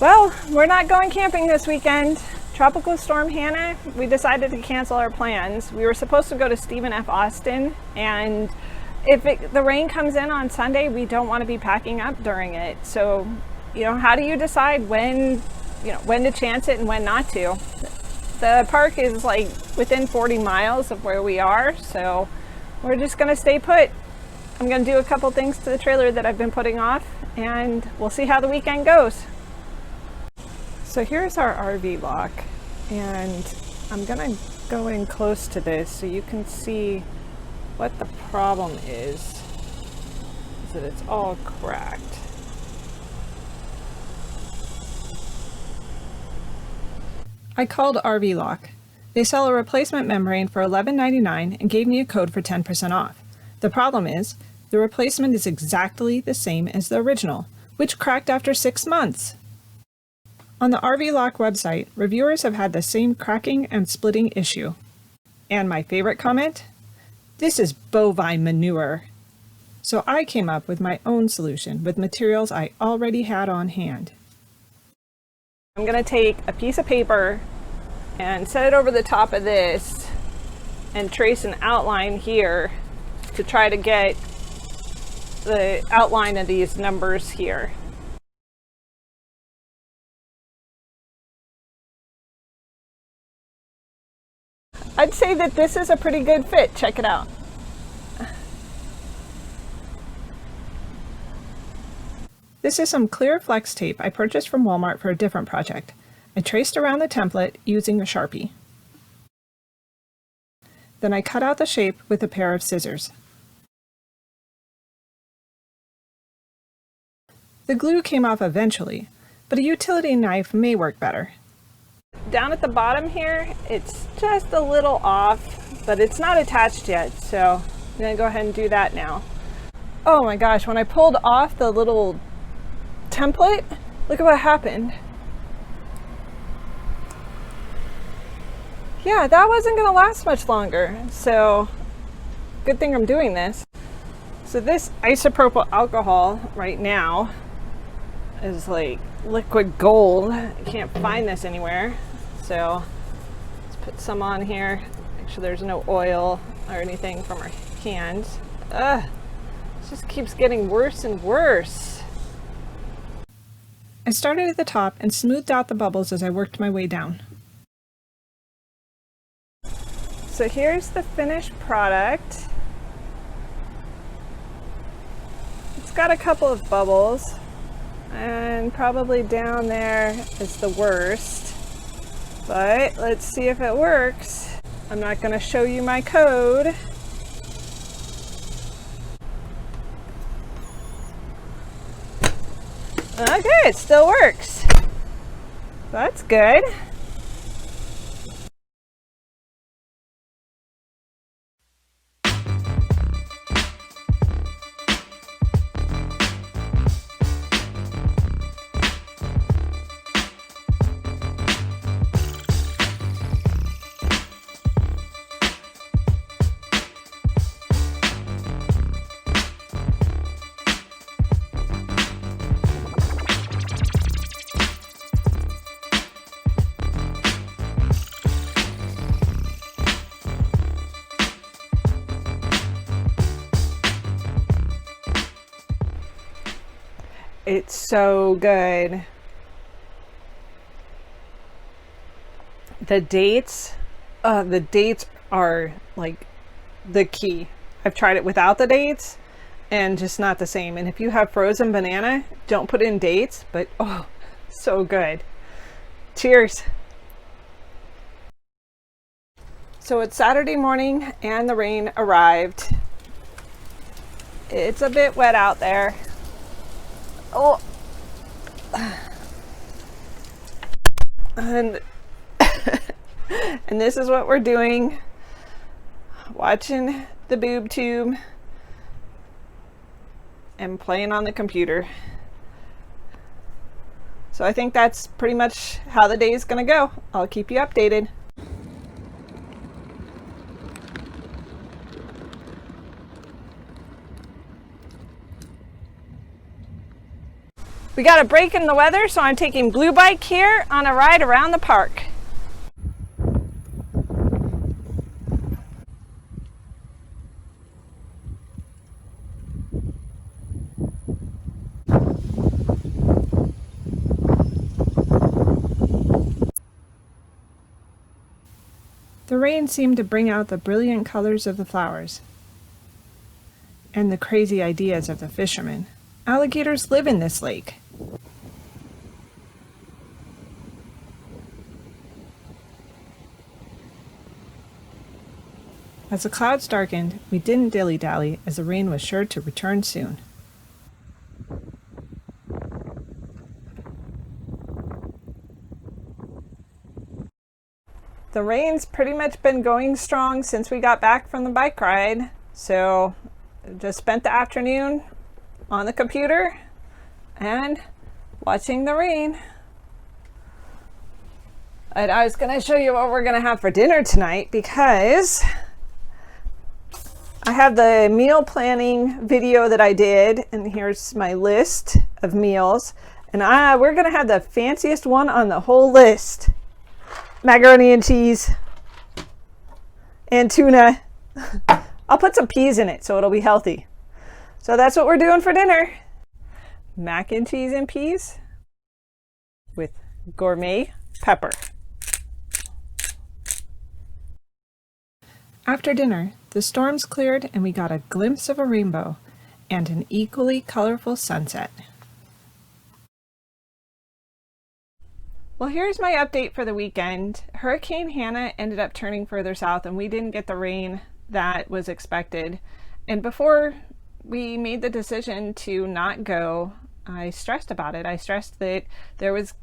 Well, we're not going camping this weekend. Tropical Storm Hanna, we decided to cancel our plans. We were supposed to go to Stephen F. Austin, and if the rain comes in on Sunday, we don't want to be packing up during it. So, how do you decide when to chance it and when not to? The park is like within 40 miles of where we are, so we're just gonna stay put. I'm gonna do a couple things to the trailer that I've been putting off, and we'll see how the weekend goes. So here's our RV lock, and I'm gonna go in close to this so you can see what the problem is that it's all cracked. I called RVLock. They sell a replacement membrane for $11.99 and gave me a code for 10% off. The problem is, the replacement is exactly the same as the original, which cracked after 6 months. On the RVLock website, reviewers have had the same cracking and splitting issue. And my favorite comment? This is bovine manure. So I came up with my own solution with materials I already had on hand. I'm going to take a piece of paper and set it over the top of this and trace an outline here to try to get the outline of these numbers here. I'd say that this is a pretty good fit. Check it out. This is some clear flex tape I purchased from Walmart for a different project. I traced around the template using a Sharpie. Then I cut out the shape with a pair of scissors. The glue came off eventually, but a utility knife may work better. Down at the bottom here, it's just a little off, but it's not attached yet, so I'm going to go ahead and do that now. Oh my gosh, when I pulled off the little template, look at what happened. Yeah, that wasn't going to last much longer, so good thing I'm doing this. So this isopropyl alcohol right now is like liquid gold. I can't find this anywhere, so let's put some on here. Make sure there's no oil or anything from our hands. Ugh, it just keeps getting worse and worse. I started at the top and smoothed out the bubbles as I worked my way down. So here's the finished product. It's got a couple of bubbles, and probably down there is the worst. But let's see if it works. I'm not going to show you my code. Okay, it still works. That's good. It's so good. The dates are like the key. I've tried it without the dates and just not the same. And if you have frozen banana, don't put in dates, but oh, so good. Cheers. So it's Saturday morning and the rain arrived. It's a bit wet out there. Oh, and and this is what we're doing, watching the boob tube and playing on the computer. So I think that's pretty much how the day is gonna go. I'll keep you updated. We got a break in the weather, so I'm taking Blue Bike here on a ride around the park. The rain seemed to bring out the brilliant colors of the flowers and the crazy ideas of the fishermen. Alligators live in this lake. As the clouds darkened, we didn't dilly-dally as the rain was sure to return soon. The rain's pretty much been going strong since we got back from the bike ride, so just spent the afternoon on the computer and watching the rain. And I was going to show you what we're going to have for dinner tonight because I have the meal planning video that I did, and here's my list of meals, and we're going to have the fanciest one on the whole list. Macaroni and cheese and tuna. I'll put some peas in it so it'll be healthy. So that's what we're doing for dinner. Mac and cheese and peas with gourmet pepper. After dinner, the storms cleared and we got a glimpse of a rainbow and an equally colorful sunset. Well, here's my update for the weekend. Hurricane Hanna ended up turning further south and we didn't get the rain that was expected. And before we made the decision to not go, I stressed about it. I stressed that there was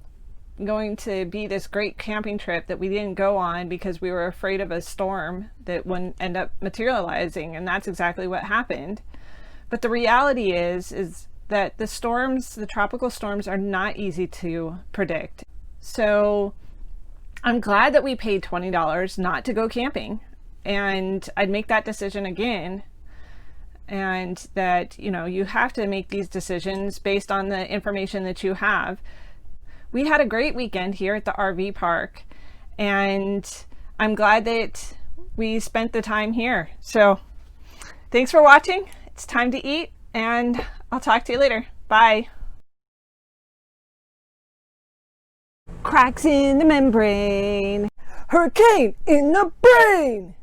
going to be this great camping trip that we didn't go on because we were afraid of a storm that wouldn't end up materializing, and that's exactly what happened. But the reality is that the storms, the tropical storms, are not easy to predict. So I'm glad that we paid $20 not to go camping, and I'd make that decision again. And that, you know, you have to make these decisions based on the information that you have. We had a great weekend here at the RV park, and I'm glad that we spent the time here. So thanks for watching. It's time to eat, and I'll talk to you later. Bye. Cracks in the membrane. Hurricane in the brain.